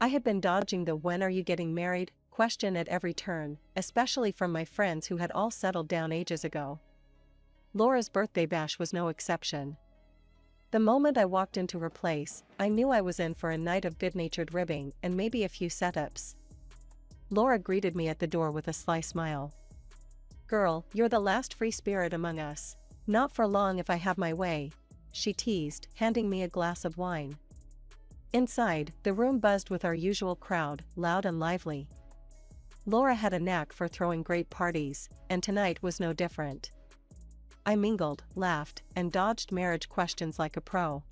I had been dodging the "when are you getting married" question at every turn, especially from my friends who had all settled down ages ago. Laura's birthday bash was no exception. The moment I walked into her place, I knew I was in for a night of good-natured ribbing and maybe a few setups. Laura greeted me at the door with a sly smile. "Girl, you're the last free spirit among us. Not for long if I have my way," she teased, handing me a glass of wine. Inside, the room buzzed with our usual crowd, loud and lively. Laura had a knack for throwing great parties, and tonight was no different. I mingled, laughed, and dodged marriage questions like a pro.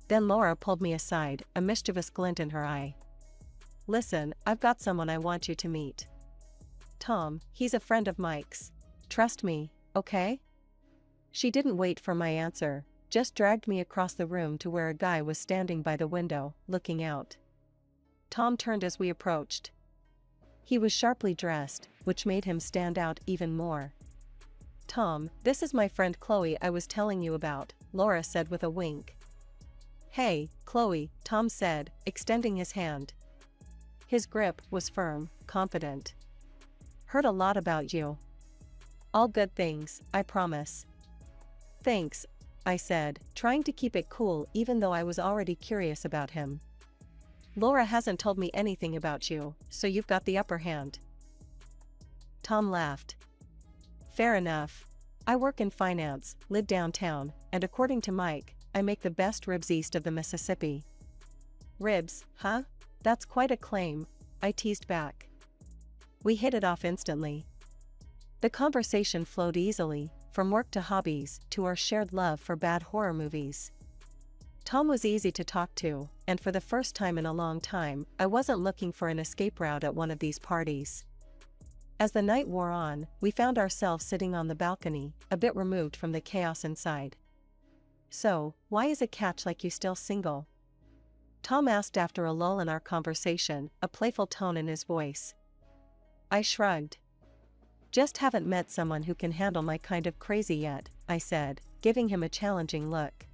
Then Laura pulled me aside, a mischievous glint in her eye. "Listen, I've got someone I want you to meet. Tom, he's a friend of Mike's. Trust me, okay?" She didn't wait for my answer, just dragged me across the room to where a guy was standing by the window, looking out. Tom turned as we approached. He was sharply dressed, which made him stand out even more. "Tom, this is my friend Chloe I was telling you about," Laura said with a wink. "Hey, Chloe," Tom said, extending his hand. His grip was firm, confident. "Heard a lot about you." "All good things, I promise." "Thanks," I said, trying to keep it cool even though I was already curious about him. "Laura hasn't told me anything about you, so you've got the upper hand." Tom laughed. "Fair enough. I work in finance, live downtown, and according to Mike, I make the best ribs east of the Mississippi." "Ribs, huh? That's quite a claim," I teased back. We hit it off instantly. The conversation flowed easily, from work to hobbies, to our shared love for bad horror movies. Tom was easy to talk to, and for the first time in a long time, I wasn't looking for an escape route at one of these parties. As the night wore on, we found ourselves sitting on the balcony, a bit removed from the chaos inside. "So, why is a catch like you still single?" Tom asked after a lull in our conversation, a playful tone in his voice. I shrugged. "Just haven't met someone who can handle my kind of crazy yet," I said, giving him a challenging look.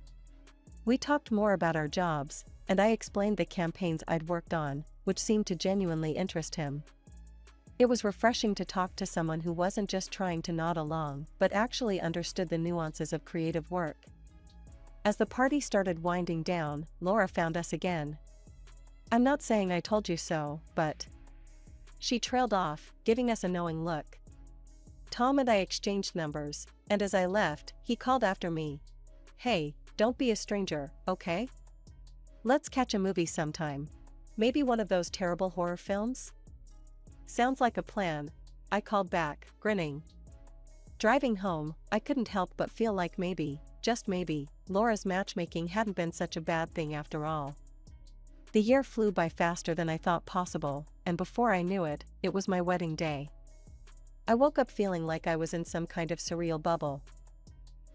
We talked more about our jobs, and I explained the campaigns I'd worked on, which seemed to genuinely interest him. It was refreshing to talk to someone who wasn't just trying to nod along, but actually understood the nuances of creative work. As the party started winding down, Laura found us again. "I'm not saying I told you so, but..." She trailed off, giving us a knowing look. Tom and I exchanged numbers, and as I left, he called after me. "Hey, don't be a stranger, okay? Let's catch a movie sometime. Maybe one of those terrible horror films?" "Sounds like a plan," I called back, grinning. Driving home, I couldn't help but feel like maybe, just maybe, Laura's matchmaking hadn't been such a bad thing after all. The year flew by faster than I thought possible, and before I knew it, it was my wedding day. I woke up feeling like I was in some kind of surreal bubble.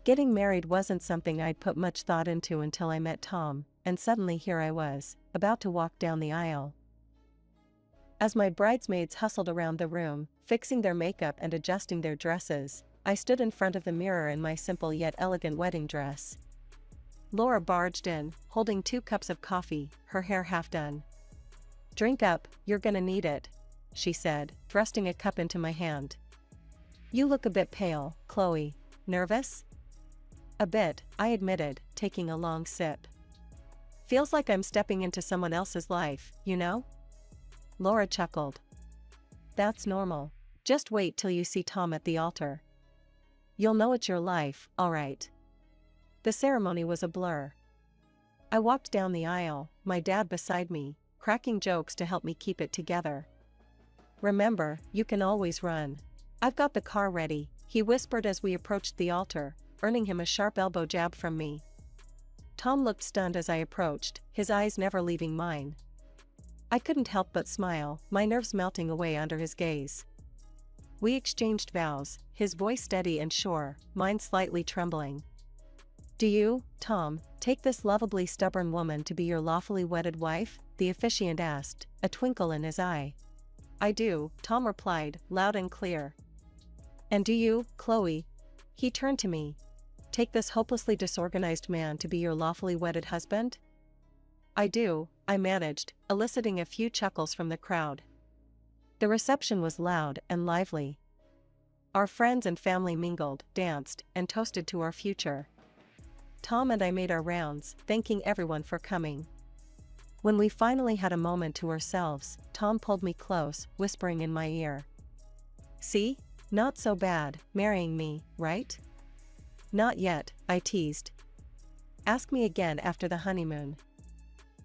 Getting married wasn't something I'd put much thought into until I met Tom, and suddenly here I was, about to walk down the aisle. As my bridesmaids hustled around the room, fixing their makeup and adjusting their dresses, I stood in front of the mirror in my simple yet elegant wedding dress. Laura barged in, holding 2 cups of coffee, her hair half done. "Drink up, you're gonna need it," she said, thrusting a cup into my hand. "You look a bit pale, Chloe. Nervous?" "A bit," I admitted, taking a long sip. "Feels like I'm stepping into someone else's life, you know?" Laura chuckled. "That's normal. Just wait till you see Tom at the altar. You'll know it's your life, all right." The ceremony was a blur. I walked down the aisle, my dad beside me, cracking jokes to help me keep it together. "Remember, you can always run. I've got the car ready," he whispered as we approached the altar, earning him a sharp elbow jab from me. Tom looked stunned as I approached, his eyes never leaving mine. I couldn't help but smile, my nerves melting away under his gaze. We exchanged vows, his voice steady and sure, mine slightly trembling. "Do you, Tom, take this lovably stubborn woman to be your lawfully wedded wife?" the officiant asked, a twinkle in his eye. "I do," Tom replied, loud and clear. "And do you, Chloe?" He turned to me. "Take this hopelessly disorganized man to be your lawfully wedded husband?" "I do," I managed, eliciting a few chuckles from the crowd. The reception was loud and lively. Our friends and family mingled, danced, and toasted to our future. Tom and I made our rounds, thanking everyone for coming. When we finally had a moment to ourselves, Tom pulled me close, whispering in my ear. "See? Not so bad, marrying me, right?" "Not yet," I teased. "Ask me again after the honeymoon."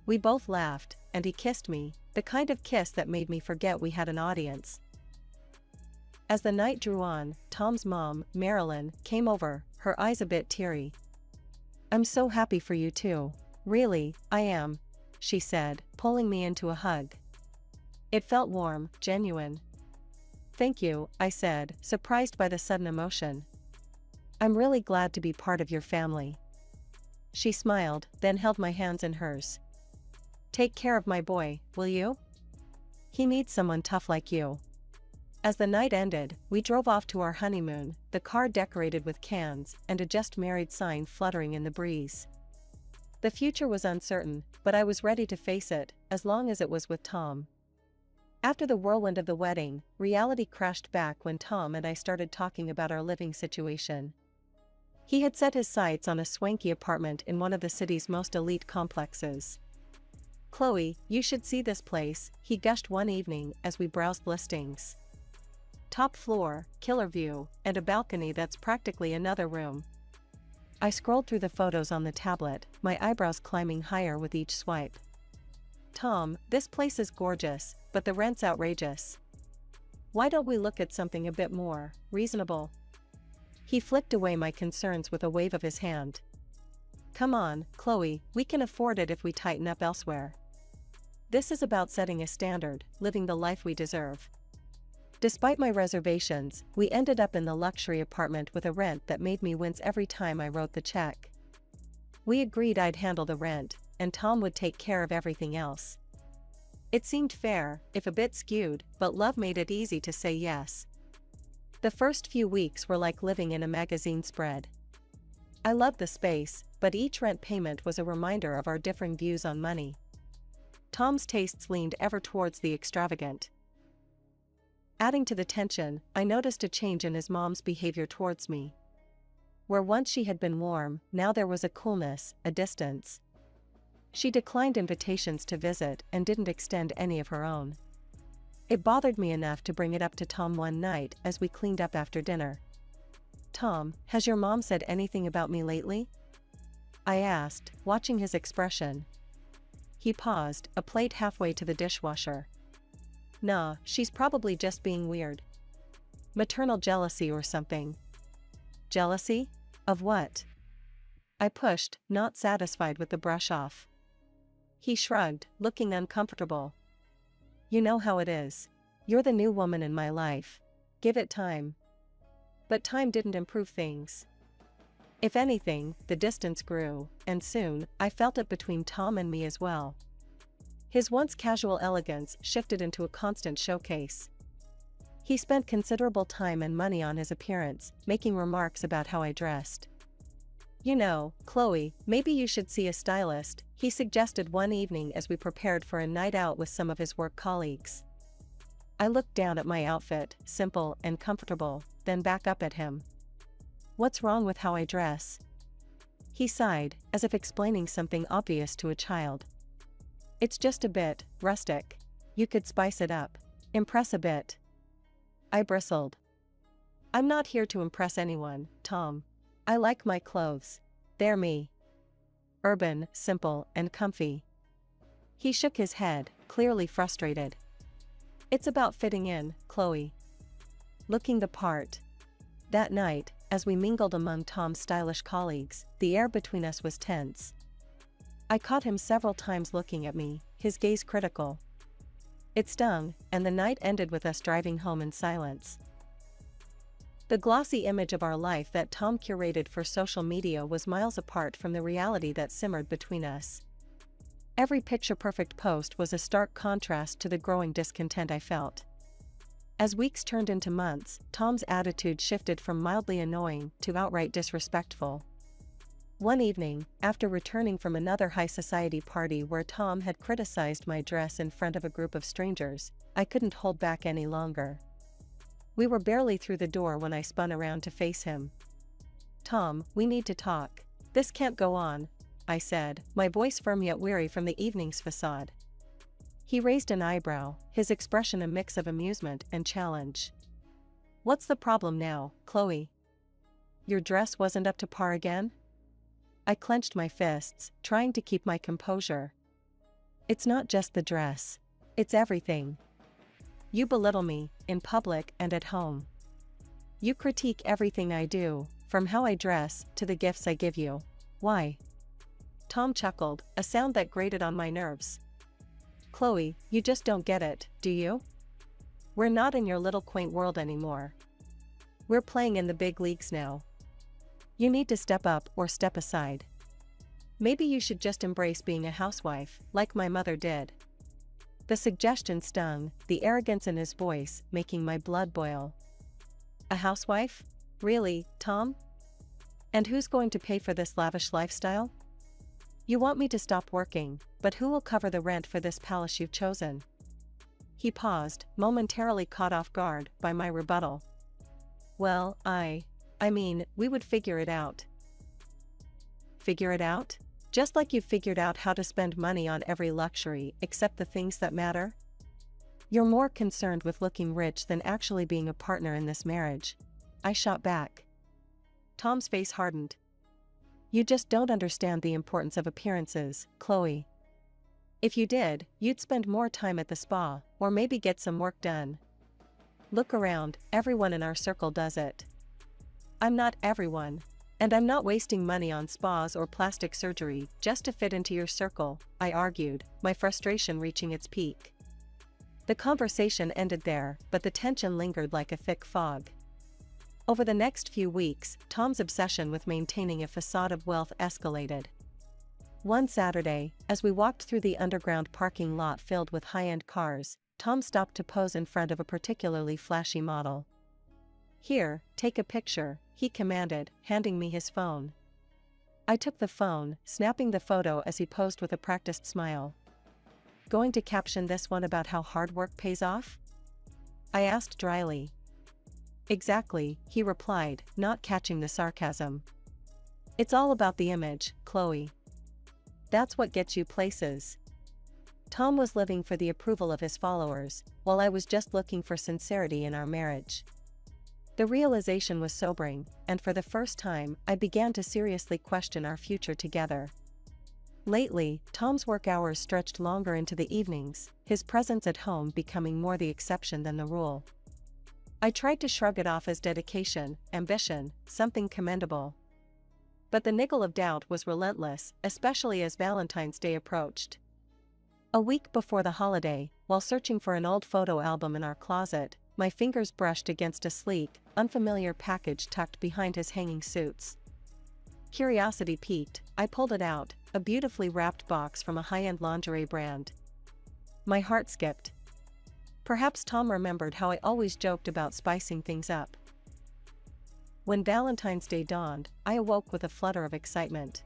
We both laughed, and he kissed me, the kind of kiss that made me forget we had an audience. As the night drew on, Tom's mom, Marilyn, came over, her eyes a bit teary. "I'm so happy for you too. Really, I am," she said, pulling me into a hug. It felt warm, genuine. "Thank you," I said, surprised by the sudden emotion. "I'm really glad to be part of your family." She smiled, then held my hands in hers. "Take care of my boy, will you? He needs someone tough like you." As the night ended, we drove off to our honeymoon, the car decorated with cans and a "just married" sign fluttering in the breeze. The future was uncertain, but I was ready to face it, as long as it was with Tom. After the whirlwind of the wedding, reality crashed back when Tom and I started talking about our living situation. He had set his sights on a swanky apartment in one of the city's most elite complexes. "Chloe, you should see this place," he gushed one evening as we browsed listings. "Top floor, killer view, and a balcony that's practically another room." I scrolled through the photos on the tablet, my eyebrows climbing higher with each swipe. "Tom, this place is gorgeous, but the rent's outrageous. Why don't we look at something a bit more reasonable?" He flicked away my concerns with a wave of his hand. "Come on, Chloe, we can afford it if we tighten up elsewhere. This is about setting a standard, living the life we deserve." Despite my reservations, we ended up in the luxury apartment with a rent that made me wince every time I wrote the check. We agreed I'd handle the rent, and Tom would take care of everything else. It seemed fair, if a bit skewed, but love made it easy to say yes. The first few weeks were like living in a magazine spread. I loved the space, but each rent payment was a reminder of our differing views on money. Tom's tastes leaned ever towards the extravagant. Adding to the tension, I noticed a change in his mom's behavior towards me. Where once she had been warm, now there was a coolness, a distance. She declined invitations to visit and didn't extend any of her own. It bothered me enough to bring it up to Tom one night as we cleaned up after dinner. "Tom, has your mom said anything about me lately?" I asked, watching his expression. He paused, a plate halfway to the dishwasher. "Nah, she's probably just being weird. Maternal jealousy or something." "Jealousy? Of what?" I pushed, not satisfied with the brush off. He shrugged, looking uncomfortable. "You know how it is. You're the new woman in my life. Give it time." But time didn't improve things. If anything, the distance grew, and soon, I felt it between Tom and me as well. His once casual elegance shifted into a constant showcase. He spent considerable time and money on his appearance, making remarks about how I dressed. "You know, Chloe, maybe you should see a stylist," he suggested one evening as we prepared for a night out with some of his work colleagues. I looked down at my outfit, simple and comfortable, then back up at him. "What's wrong with how I dress?" He sighed, as if explaining something obvious to a child. "It's just a bit rustic. You could spice it up. Impress a bit." I bristled. "I'm not here to impress anyone, Tom. I like my clothes. They're me. Urban, simple, and comfy." He shook his head, clearly frustrated. "It's about fitting in, Chloe. Looking the part." That night, as we mingled among Tom's stylish colleagues, the air between us was tense. I caught him several times looking at me, his gaze critical. It stung, and the night ended with us driving home in silence. The glossy image of our life that Tom curated for social media was miles apart from the reality that simmered between us. Every picture-perfect post was a stark contrast to the growing discontent I felt. As weeks turned into months, Tom's attitude shifted from mildly annoying to outright disrespectful. One evening, after returning from another high society party where Tom had criticized my dress in front of a group of strangers, I couldn't hold back any longer. We were barely through the door when I spun around to face him. "Tom, we need to talk. This can't go on," I said, my voice firm yet weary from the evening's facade. He raised an eyebrow, his expression a mix of amusement and challenge. "What's the problem now, Chloe? Your dress wasn't up to par again?" I clenched my fists, trying to keep my composure. "It's not just the dress. It's everything. You belittle me, in public and at home. You critique everything I do, from how I dress to the gifts I give you. Why?" Tom chuckled, a sound that grated on my nerves. "Chloe, you just don't get it, do you? We're not in your little quaint world anymore. We're playing in the big leagues now. You need to step up or step aside. Maybe you should just embrace being a housewife, like my mother did." The suggestion stung, the arrogance in his voice making my blood boil. "A housewife? Really, Tom? And who's going to pay for this lavish lifestyle? You want me to stop working, but who will cover the rent for this palace you've chosen?" He paused, momentarily caught off guard by my rebuttal. "Well, I mean, we would figure it out." "Figure it out? Just like you've figured out how to spend money on every luxury except the things that matter? You're more concerned with looking rich than actually being a partner in this marriage," I shot back. Tom's face hardened. "You just don't understand the importance of appearances, Chloe. If you did, you'd spend more time at the spa, or maybe get some work done. Look around, everyone in our circle does it." "I'm not everyone. And I'm not wasting money on spas or plastic surgery just to fit into your circle," I argued, my frustration reaching its peak. The conversation ended there, but the tension lingered like a thick fog. Over the next few weeks, Tom's obsession with maintaining a facade of wealth escalated. One Saturday, as we walked through the underground parking lot filled with high-end cars, Tom stopped to pose in front of a particularly flashy model. "Here, take a picture," he commanded, handing me his phone. I took the phone, snapping the photo as he posed with a practiced smile. "Going to caption this one about how hard work pays off?" I asked dryly. "Exactly," he replied, not catching the sarcasm. "It's all about the image, Chloe. That's what gets you places." Tom was living for the approval of his followers, while I was just looking for sincerity in our marriage. The realization was sobering, and for the first time, I began to seriously question our future together. Lately, Tom's work hours stretched longer into the evenings, his presence at home becoming more the exception than the rule. I tried to shrug it off as dedication, ambition, something commendable. But the niggle of doubt was relentless, especially as Valentine's Day approached. A week before the holiday, while searching for an old photo album in our closet, my fingers brushed against a sleek, unfamiliar package tucked behind his hanging suits. Curiosity piqued, I pulled it out, a beautifully wrapped box from a high-end lingerie brand. My heart skipped. Perhaps Tom remembered how I always joked about spicing things up. When Valentine's Day dawned, I awoke with a flutter of excitement.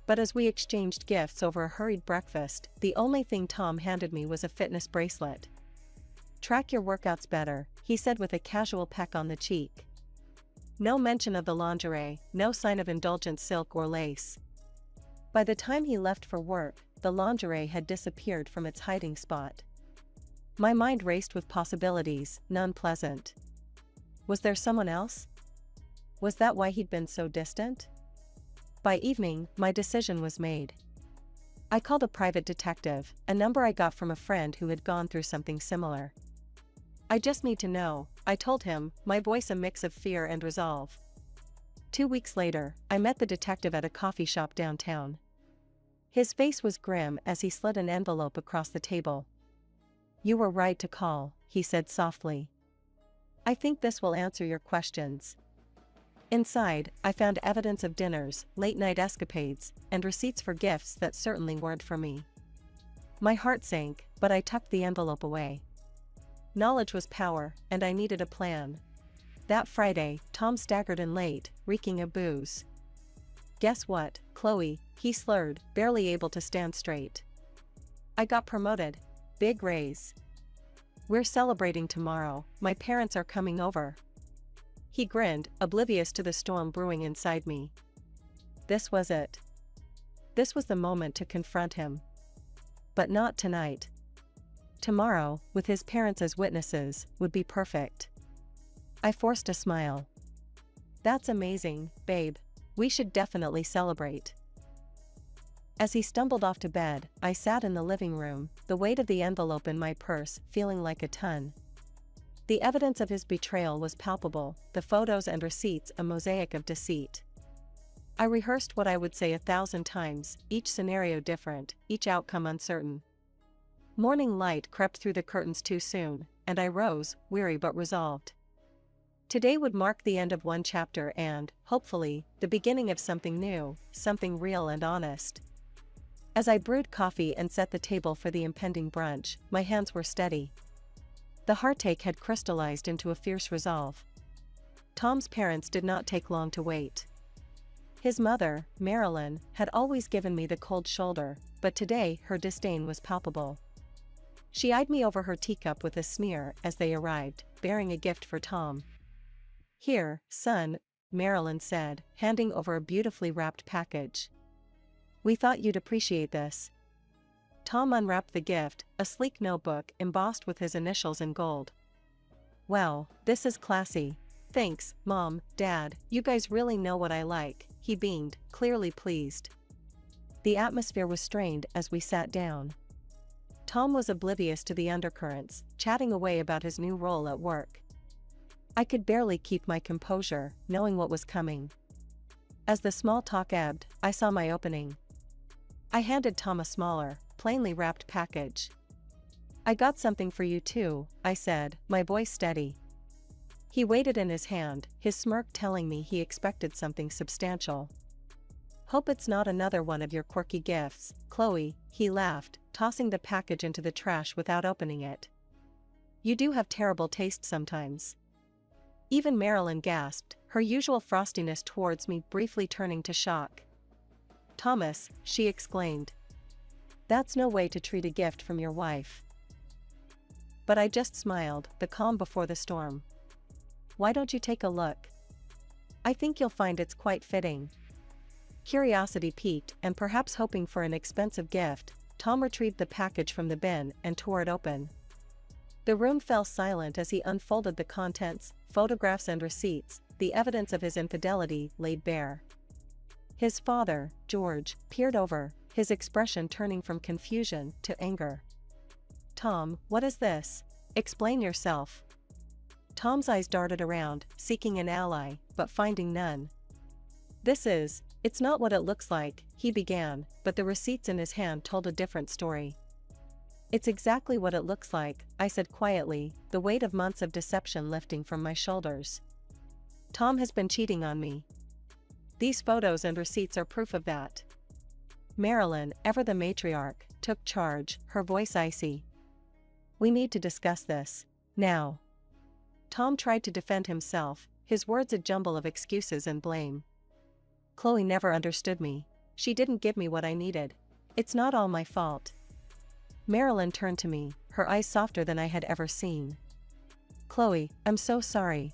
But as we exchanged gifts over a hurried breakfast, the only thing Tom handed me was a fitness bracelet. "Track your workouts better," he said with a casual peck on the cheek. No mention of the lingerie, no sign of indulgent silk or lace. By the time he left for work, the lingerie had disappeared from its hiding spot. My mind raced with possibilities, none pleasant. Was there someone else? Was that why he'd been so distant? By evening, my decision was made. I called a private detective, a number I got from a friend who had gone through something similar. "I just need to know," I told him, my voice a mix of fear and resolve. 2 weeks later, I met the detective at a coffee shop downtown. His face was grim as he slid an envelope across the table. "You were right to call," he said softly. "I think this will answer your questions." Inside, I found evidence of dinners, late-night escapades, and receipts for gifts that certainly weren't for me. My heart sank, but I tucked the envelope away. Knowledge was power, and I needed a plan. That Friday, Tom staggered in late, reeking of booze. Guess what, Chloe, he slurred, barely able to stand straight. I got promoted. Big raise. We're celebrating tomorrow, my parents are coming over. He grinned, oblivious to the storm brewing inside me. This was it. This was the moment to confront him. But not tonight. Tomorrow, with his parents as witnesses, would be perfect. I forced a smile. That's amazing, babe. We should definitely celebrate. As he stumbled off to bed, I sat in the living room, the weight of the envelope in my purse feeling like a ton. The evidence of his betrayal was palpable, the photos and receipts a mosaic of deceit. I rehearsed what I would say 1,000 times, each scenario different, each outcome uncertain. Morning light crept through the curtains too soon, and I rose, weary but resolved. Today would mark the end of one chapter and, hopefully, the beginning of something new, something real and honest. As I brewed coffee and set the table for the impending brunch, my hands were steady. The heartache had crystallized into a fierce resolve. Tom's parents did not take long to wait. His mother, Marilyn, had always given me the cold shoulder, but today her disdain was palpable. She eyed me over her teacup with a sneer as they arrived, bearing a gift for Tom. Here, son, Marilyn said, handing over a beautifully wrapped package. We thought you'd appreciate this. Tom unwrapped the gift, a sleek notebook embossed with his initials in gold. Wow, this is classy. Thanks, Mom, Dad, you guys really know what I like, he beamed, clearly pleased. The atmosphere was strained as we sat down. Tom was oblivious to the undercurrents, chatting away about his new role at work. I could barely keep my composure, knowing what was coming. As the small talk ebbed, I saw my opening. I handed Tom a smaller, plainly wrapped package. I got something for you too, I said, my voice steady. He weighed it in his hand, his smirk telling me he expected something substantial. Hope it's not another one of your quirky gifts, Chloe, he laughed, tossing the package into the trash without opening it. You do have terrible taste sometimes. Even Marilyn gasped, her usual frostiness towards me briefly turning to shock. Thomas, she exclaimed. That's no way to treat a gift from your wife. But I just smiled, the calm before the storm. Why don't you take a look? I think you'll find it's quite fitting. Curiosity piqued, and perhaps hoping for an expensive gift, Tom retrieved the package from the bin and tore it open. The room fell silent as he unfolded the contents, photographs and receipts, the evidence of his infidelity laid bare. His father, George, peered over, his expression turning from confusion to anger. Tom, what is this? Explain yourself. Tom's eyes darted around, seeking an ally, but finding none. It's not what it looks like, he began, but the receipts in his hand told a different story. It's exactly what it looks like, I said quietly, the weight of months of deception lifting from my shoulders. Tom has been cheating on me. These photos and receipts are proof of that. Marilyn, ever the matriarch, took charge, her voice icy. We need to discuss this, now. Tom tried to defend himself, his words a jumble of excuses and blame. Chloe never understood me. She didn't give me what I needed. It's not all my fault. Marilyn turned to me, her eyes softer than I had ever seen. Chloe, I'm so sorry.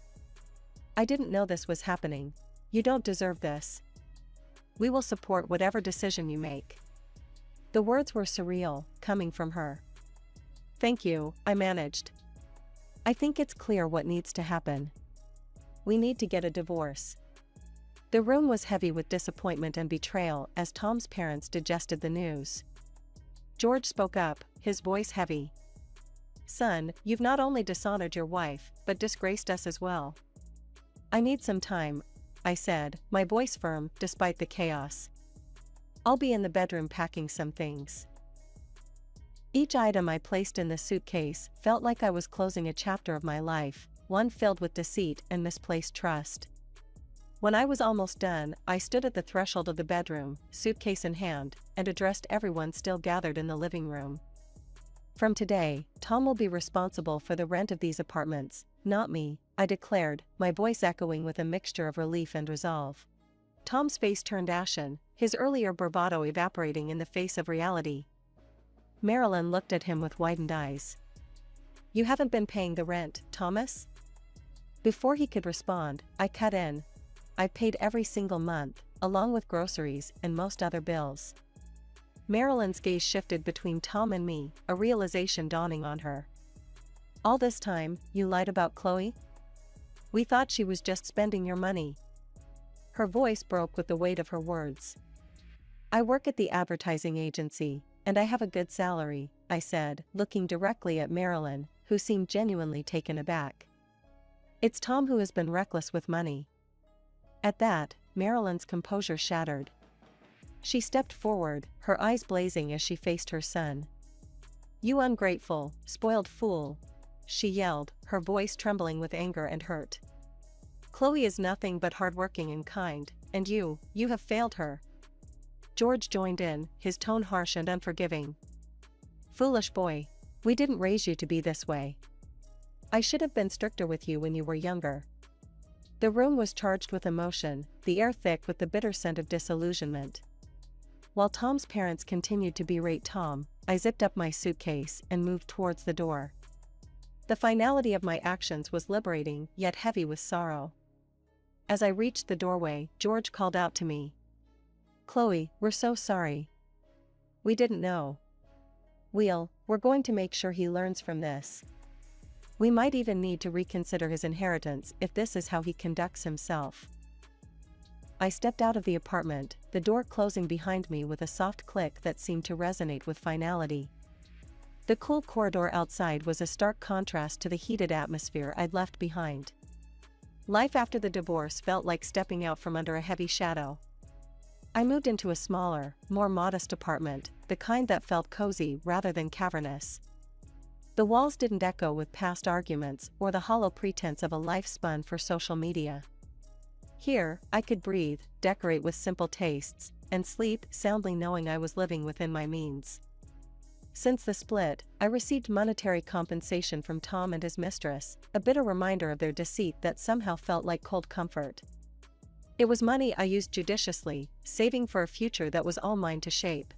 I didn't know this was happening. You don't deserve this. We will support whatever decision you make. The words were surreal, coming from her. Thank you, I managed. I think it's clear what needs to happen. We need to get a divorce. The room was heavy with disappointment and betrayal as Tom's parents digested the news. George spoke up, his voice heavy. Son, you've not only dishonored your wife, but disgraced us as well. I need some time, I said, my voice firm despite the chaos. I'll be in the bedroom packing some things. Each item I placed in the suitcase felt like I was closing a chapter of my life, one filled with deceit and misplaced trust. When I was almost done, I stood at the threshold of the bedroom, suitcase in hand, and addressed everyone still gathered in the living room. From today, Tom will be responsible for the rent of these apartments, not me, I declared, my voice echoing with a mixture of relief and resolve. Tom's face turned ashen, his earlier bravado evaporating in the face of reality. Marilyn looked at him with widened eyes. "You haven't been paying the rent, Thomas?" Before he could respond, I cut in. "I paid every single month, along with groceries and most other bills." Marilyn's gaze shifted between Tom and me, a realization dawning on her. "All this time, you lied about Chloe? We thought she was just spending your money." Her voice broke with the weight of her words. "I work at the advertising agency, and I have a good salary," I said, looking directly at Marilyn, who seemed genuinely taken aback. "It's Tom who has been reckless with money." At that, Marilyn's composure shattered. She stepped forward, her eyes blazing as she faced her son. "You ungrateful, spoiled fool," she yelled, her voice trembling with anger and hurt. "Chloe is nothing but hardworking and kind, and you have failed her." George joined in, his tone harsh and unforgiving. "Foolish boy. We didn't raise you to be this way. I should have been stricter with you when you were younger." The room was charged with emotion, the air thick with the bitter scent of disillusionment. While Tom's parents continued to berate Tom, I zipped up my suitcase and moved towards the door. The finality of my actions was liberating, yet heavy with sorrow. As I reached the doorway, George called out to me. "Chloe, we're so sorry. We didn't know. We're going to make sure he learns from this. We might even need to reconsider his inheritance if this is how he conducts himself." I stepped out of the apartment, the door closing behind me with a soft click that seemed to resonate with finality. The cool corridor outside was a stark contrast to the heated atmosphere I'd left behind. Life after the divorce felt like stepping out from under a heavy shadow. I moved into a smaller, more modest apartment, the kind that felt cozy rather than cavernous. The walls didn't echo with past arguments or the hollow pretense of a life spun for social media. Here, I could breathe, decorate with simple tastes, and sleep soundly knowing I was living within my means. Since the split, I received monetary compensation from Tom and his mistress, a bitter reminder of their deceit that somehow felt like cold comfort. It was money I used judiciously, saving for a future that was all mine to shape.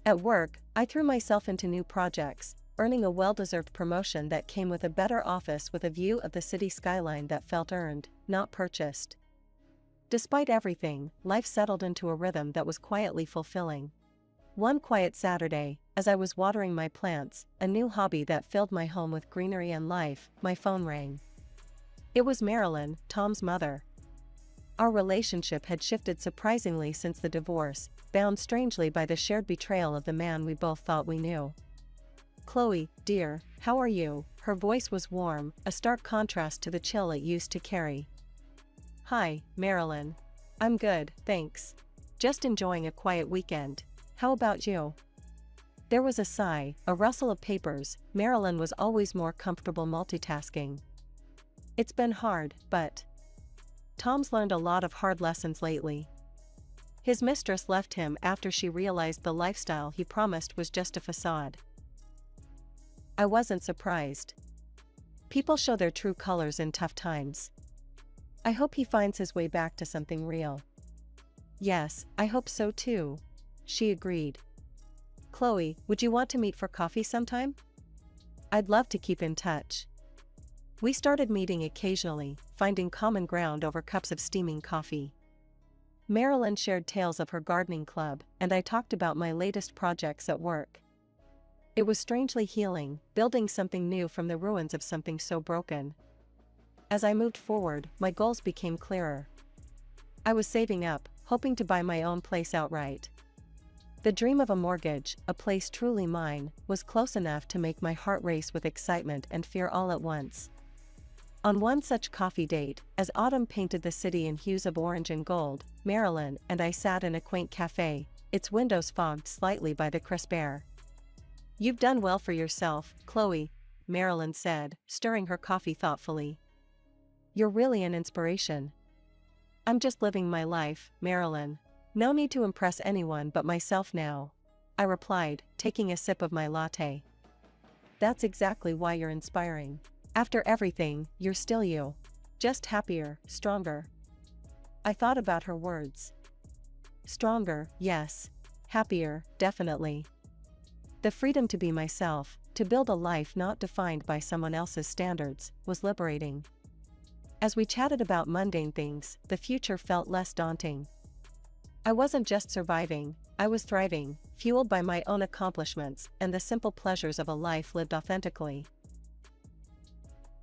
At work, I threw myself into new projects, earning a well-deserved promotion that came with a better office with a view of the city skyline that felt earned, not purchased. Despite everything, life settled into a rhythm that was quietly fulfilling. One quiet Saturday, as I was watering my plants, a new hobby that filled my home with greenery and life, my phone rang. It was Marilyn, Tom's mother. Our relationship had shifted surprisingly since the divorce, bound strangely by the shared betrayal of the man we both thought we knew. "Chloe, dear, how are you?" Her voice was warm, a stark contrast to the chill it used to carry. "Hi, Marilyn. I'm good, thanks. Just enjoying a quiet weekend. How about you?" There was a sigh, a rustle of papers. Marilyn was always more comfortable multitasking. "It's been hard, but..." Tom's learned a lot of hard lessons lately. His mistress left him after she realized the lifestyle he promised was just a facade. I wasn't surprised. People show their true colors in tough times. I hope he finds his way back to something real. "Yes, I hope so too," she agreed. "Chloe, would you want to meet for coffee sometime?" "I'd love to keep in touch." We started meeting occasionally, finding common ground over cups of steaming coffee. Marilyn shared tales of her gardening club, and I talked about my latest projects at work. It was strangely healing, building something new from the ruins of something so broken. As I moved forward, my goals became clearer. I was saving up, hoping to buy my own place outright. The dream of a mortgage, a place truly mine, was close enough to make my heart race with excitement and fear all at once. On one such coffee date, as autumn painted the city in hues of orange and gold, Marilyn and I sat in a quaint cafe, its windows fogged slightly by the crisp air. "You've done well for yourself, Chloe," Marilyn said, stirring her coffee thoughtfully. "You're really an inspiration." "I'm just living my life, Marilyn. No need to impress anyone but myself now," I replied, taking a sip of my latte. "That's exactly why you're inspiring. After everything, you're still you. Just happier, stronger." I thought about her words. Stronger, yes. Happier, definitely. The freedom to be myself, to build a life not defined by someone else's standards, was liberating. As we chatted about mundane things, the future felt less daunting. I wasn't just surviving, I was thriving, fueled by my own accomplishments and the simple pleasures of a life lived authentically.